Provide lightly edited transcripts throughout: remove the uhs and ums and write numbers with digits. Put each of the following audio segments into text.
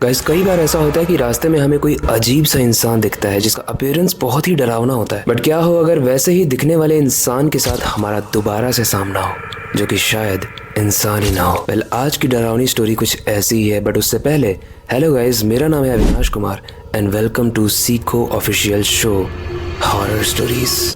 Guys कई बार ऐसा होता है कि रास्ते में हमें कोई अजीब सा इंसान दिखता है जिसका अपीयरेंस बहुत ही डरावना होता है। बट क्या हो अगर वैसे ही दिखने वाले इंसान के साथ हमारा दोबारा से सामना हो जो कि शायद इंसान ही ना हो। वेल आज की डरावनी स्टोरी कुछ ऐसी ही है, बट उससे पहले हेलो गाइस, मेरा नाम है Avinash Kumar and welcome to Seekho official show horror stories.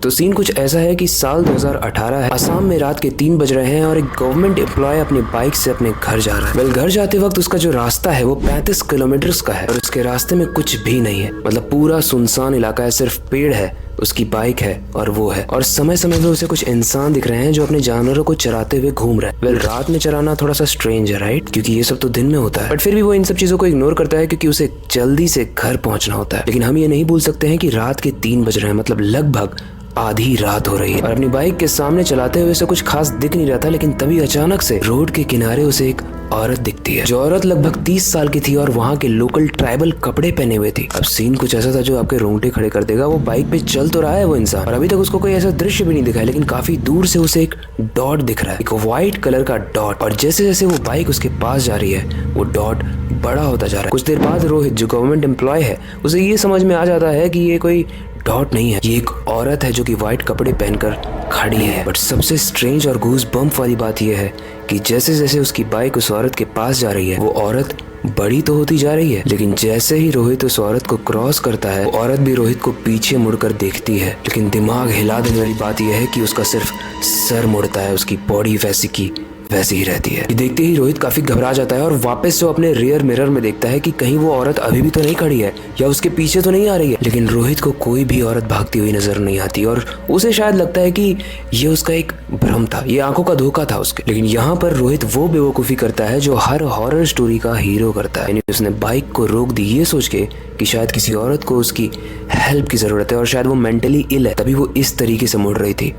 तो सीन कुछ ऐसा है कि साल 2018 है, असम में रात के 3 बज रहे हैं और एक गवर्नमेंट एम्प्लॉय अपनी बाइक से अपने घर जा रहा है। वेल घर जाते वक्त उसका जो रास्ता है वो 35 किलोमीटर का है और उसके रास्ते में कुछ भी नहीं है, मतलब पूरा सुनसान इलाका है, सिर्फ पेड़ है, उसकी बाइक है और वो है। और समय समय में उसे कुछ इंसान दिख रहे हैं जो अपने जानवरों को चराते हुए घूम रहे हैं। वेल रात में चराना थोड़ा सा स्ट्रेंज है, राइट, क्योंकि ये सब तो दिन में होता है, बट फिर भी वो इन सब चीजों को इग्नोर करता है क्योंकि उसे जल्दी से घर पहुंचना होता है। लेकिन हम ये नहीं भूल सकते हैं कि रात के 3 बज रहे हैं, मतलब लगभग आधी रात हो रही है और अपनी बाइक के सामने चलाते हुए उसे कुछ खास दिख नहीं रहा था। लेकिन तभी अचानक से रोड के किनारे उसे एक औरत दिखती है। जो औरत लगभग 30 साल की थी और वहाँ के लोकल ट्राइबल कपड़े पहने हुए थी। अब सीन कुछ ऐसा था जो आपके रोंगटे खड़े कर देगा। वो बाइक पे चल तो रहा है वो इंसान और अभी तक उसको कोई ऐसा दृश्य भी नहीं दिखा है, लेकिन काफी दूर से उसे एक डॉट दिख रहा है, एक व्हाइट कलर का डॉट। और जैसे जैसे वो बाइक उसके पास जा रही है वो डॉट बड़ा होता जा रहा है। कुछ देर बाद रोहित जो गवर्नमेंट एम्प्लॉय है उसे ये समझ में आ जाता है कि ये कोई डॉट नहीं है, ये एक औरत है जो कि व्हाइट कपड़े पहनकर खड़ी है। बट सबसे स्ट्रेंज और गूज बम्प वाली बात यह है कि जैसे जैसे उसकी बाइक उस औरत के पास जा रही है वो औरत बड़ी तो होती जा रही है, लेकिन जैसे ही रोहित उस औरत को क्रॉस करता है वो औरत भी रोहित को पीछे मुड़कर देखती है। लेकिन दिमाग हिला देने वाली बात यह है कि उसका सिर्फ सर मुड़ता है, उसकी बॉडी वैसी की वैसी ही रहती है। ये देखते ही रोहित काफी घबरा जाता है और वापस से अपने रियर मिरर में देखता है कि कहीं वो औरत अभी भी तो नहीं खड़ी है या उसके पीछे तो नहीं आ रही है। लेकिन रोहित को कोई भी औरत भागती हुई नजर नहीं आती और उसे शायद लगता है कि ये उसका एक भ्रम था, ये आंखों का धोखा था उसके। लेकिन यहाँ पर रोहित वो बेवकूफी करता है जो हर हॉरर स्टोरी का हीरो करता है, यानी उसने बाइक को रोक दी ये सोच के कि शायद किसी औरत को उसकी हेल्प की जरूरत है और शायद वो मेंटली इल है, तभी वो इस तरीके से मुड़ रही थी।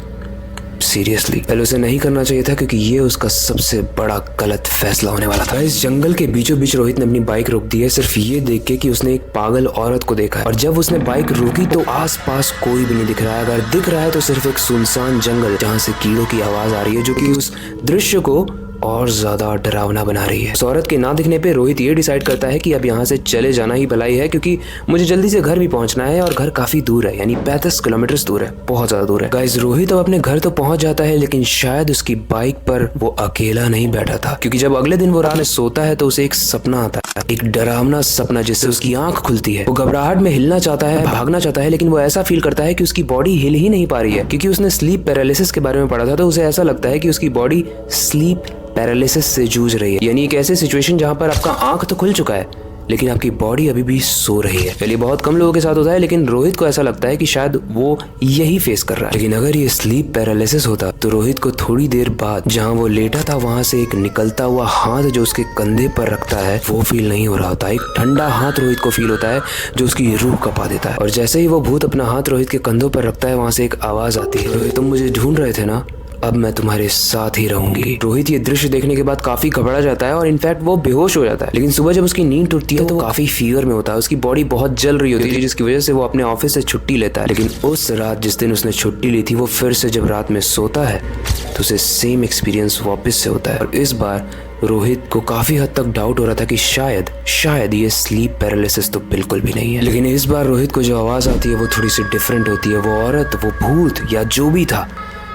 सीरियसली पहले उसे नहीं करना चाहिए था क्योंकि ये उसका सबसे बड़ा गलत फैसला होने वाला था। इस जंगल के बीचों बीच रोहित ने अपनी बाइक रोक दी है सिर्फ ये देख के कि उसने एक पागल औरत को देखा है। और जब उसने बाइक रोकी तो आसपास कोई भी नहीं दिख रहा है, अगर दिख रहा है तो सिर्फ एक सुनसान जंगल जहाँ से कीड़ों की आवाज आ रही है जो कि उस दृश्य को और ज्यादा डरावना बना रही है। उस औरत के ना दिखने पे रोहित ये डिसाइड करता है कि अब यहाँ से चले जाना ही भलाई है क्योंकि मुझे जल्दी से घर भी पहुंचना है और घर काफी दूर है, यानी 35 किलोमीटर दूर है, बहुत ज्यादा दूर है। गाइस रोहित अब अपने घर तो पहुंच जाता है लेकिन शायद उसकी बाइक पर वो अकेला नहीं बैठा था, क्योंकि जब अगले दिन वो रात में सोता है तो उसे एक सपना आता है, एक डरावना सपना जिससे उसकी आंख खुलती है। वो घबराहट में हिलना चाहता है, भागना चाहता है, लेकिन वो ऐसा फील करता है कि उसकी बॉडी हिल ही नहीं पा रही है, क्योंकि उसने स्लीप पैरालिसिस के बारे में पढ़ा था। तो उसे ऐसा लगता है कि उसकी बॉडी स्लीप पैरालिसिस से जूझ रही है, यानी एक ऐसी सिचुएशन जहां पर आपका आंख तो खुल चुका है लेकिन आपकी बॉडी अभी भी सो रही है। चलिए बहुत कम लोगों के साथ होता है, लेकिन रोहित को ऐसा लगता है कि शायद वो यही फेस कर रहा है। लेकिन अगर ये स्लीप पैरालिसिस होता तो रोहित को थोड़ी देर बाद जहां वो लेटा था वहां से एक निकलता हुआ हाथ जो उसके कंधे पर रखता है वो फील नहीं हो रहा होता। एक ठंडा हाथ रोहित को फील होता है जो उसकी रूह कपा देता है। और जैसे ही वो भूत अपना हाथ रोहित के कंधों पर रखता है वहां से एक आवाज आती है, रोहित तुम मुझे ढूंढ रहे थे ना, अब मैं तुम्हारे साथ ही रहूंगी। रोहित ये दृश्य देखने के बाद काफी घबरा जाता है और इनफैक्ट वो बेहोश हो जाता है। लेकिन सुबह जब उसकी नींद टूटती है तो वो काफी फीवर में होता है, उसकी बॉडी बहुत जल रही होती है जिसकी वजह से वो अपने ऑफिस से छुट्टी लेता है। लेकिन उस रात जिस दिन उसने छुट्टी ली थी वो फिर से जब रात में सोता है तो उसे सेम एक्सपीरियंस वापस से होता है। और इस बार रोहित को काफी हद तक डाउट हो रहा था कि शायद ये स्लीप पैरालिसिस तो बिल्कुल भी नहीं है। लेकिन इस बार रोहित को जो आवाज आती है वो थोड़ी सी डिफरेंट होती है। वो औरत, वो भूत या जो भी था,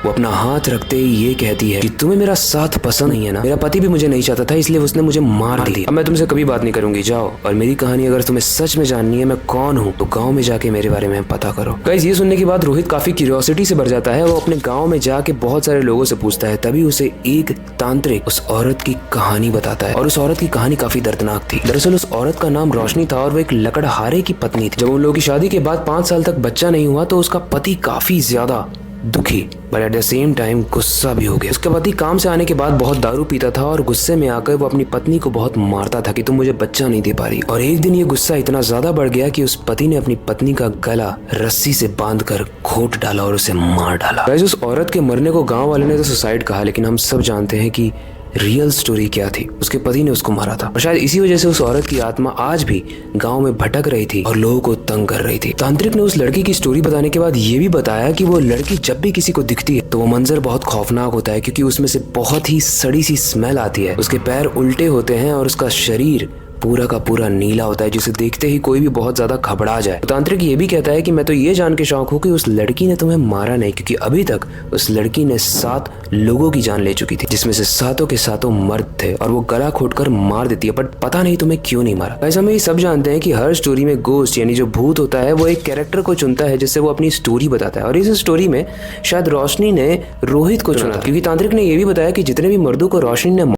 वो अपना हाथ रखते ही ये कहती है कि तुम्हें मेरा साथ पसंद नहीं है ना, मेरा पति भी मुझे नहीं चाहता था इसलिए उसने मुझे मार दी। अब मैं तुमसे कभी बात नहीं करूंगी, जाओ। और मेरी कहानी अगर तुम्हें सच में जाननी है मैं कौन हूँ तो गांव में जाके मेरे बारे में पता करो। गाइस ये सुनने के बाद रोहित काफी क्यूरियोसिटी से भर जाता है। वो अपने गाँव में जाके बहुत सारे लोगों से पूछता है, तभी उसे एक तांत्रिक उस औरत की कहानी बताता है। और उस औरत की कहानी काफी दर्दनाक थी। दरअसल उस औरत का नाम रोशनी था और वो एक लकड़हारे की पत्नी थी। जब उन लोगों की शादी के बाद 5 साल तक बच्चा नहीं हुआ तो उसका पति काफी ज्यादा दुखी but at the same time गुस्सा भी हो गया। उसके पति काम से आने के बाद बहुत दारू पीता था और गुस्से में आकर वो अपनी पत्नी को बहुत मारता था कि तुम मुझे बच्चा नहीं दे पा रही। और एक दिन ये गुस्सा इतना ज्यादा बढ़ गया कि उस पति ने अपनी पत्नी का गला रस्सी से बांधकर घोंट डाला और उसे मार डाला। उस औरत के मरने को गाँव वाले ने तो सुसाइड कहा, लेकिन हम सब जानते हैं कि रियल स्टोरी क्या थी। उसके पति ने उसको मारा था और शायद इसी वजह से उस औरत की आत्मा आज भी गांव में भटक रही थी और लोगों को तंग कर रही थी। तांत्रिक ने उस लड़की की स्टोरी बताने के बाद ये भी बताया कि वो लड़की जब भी किसी को दिखती है तो वो मंजर बहुत खौफनाक होता है, क्योंकि उसमें से बहुत ही सड़ी सी स्मेल आती है। उसके पैर उल्टे होते हैं और उसका शरीर पूरा का पूरा नीला होता है, जिसे देखते ही कोई भी बहुत ज्यादा घबरा जाए। तो तांत्रिक ये भी कहता है कि मैं तो ये जान के शौक हूँ कि उस लड़की ने तुम्हें मारा नहीं, क्योंकि अभी तक उस लड़की ने 7 लोगों की जान ले चुकी थी, जिसमें से 7 के 7 मर्द थे, और वो गला घोटकर मार देती है, बट पता नहीं तुम्हें क्यों नहीं मारा। वैसे हम ये सब जानते हैं कि हर स्टोरी में गोस्ट यानी जो भूत होता है वो एक कैरेक्टर को चुनता है जिससे वो अपनी स्टोरी बताता है, और इस स्टोरी में शायद रोशनी ने रोहित को चुना था, क्योंकि तांत्रिक ने ये भी बताया कि जितने भी मर्दों को रोशनी ने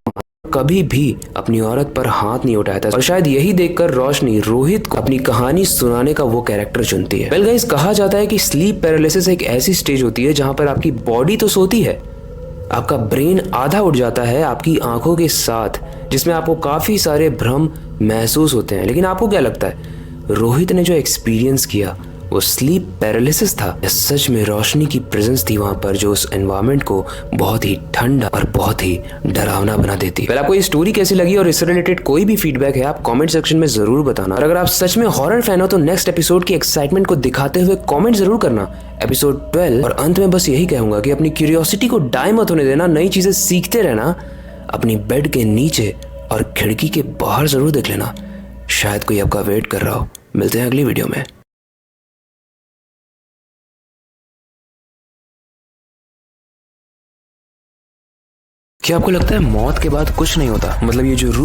कभी भी अपनी औरत पर हाथ नहीं उठाया था, और शायद यही देखकर रोशनी रोहित को अपनी कहानी सुनाने का वो कैरेक्टर चुनती है। वेल गाइस, कहा जाता है कि स्लीप पैरालिसिस एक ऐसी स्टेज होती है जहां पर आपकी बॉडी तो सोती है, आपका ब्रेन आधा उठ जाता है आपकी आंखों के साथ, जिसमें आपको काफी सारे भ्रम महसूस होते हैं। लेकिन आपको क्या लगता है, रोहित ने जो एक्सपीरियंस किया वो स्लीप पैरालिसिस था या सच में रोशनी की प्रेजेंस थी वहां पर, जो उस एनवायरनमेंट को बहुत ही ठंडा और बहुत ही डरावना बना देती है। आपको ये स्टोरी कैसी लगी और इससे रिलेटेड कोई भी फीडबैक है आप कमेंट सेक्शन में जरूर बताना, और अगर आप सच में हॉरर फैन हो तो नेक्स्ट एपिसोड की एक्साइटमेंट को दिखाते हुए कमेंट जरूर करना, एपिसोड 12। और अंत में बस यही कहूंगा कि अपनी क्यूरियोसिटी को डाई मत होने देना, नई चीजें सीखते रहना, अपनी बेड के नीचे और खिड़की के बाहर जरूर देख लेना, शायद कोई आपका वेट कर रहा हो। मिलते हैं अगली वीडियो में। क्या आपको लगता है मौत के बाद कुछ नहीं होता? मतलब ये जो रूह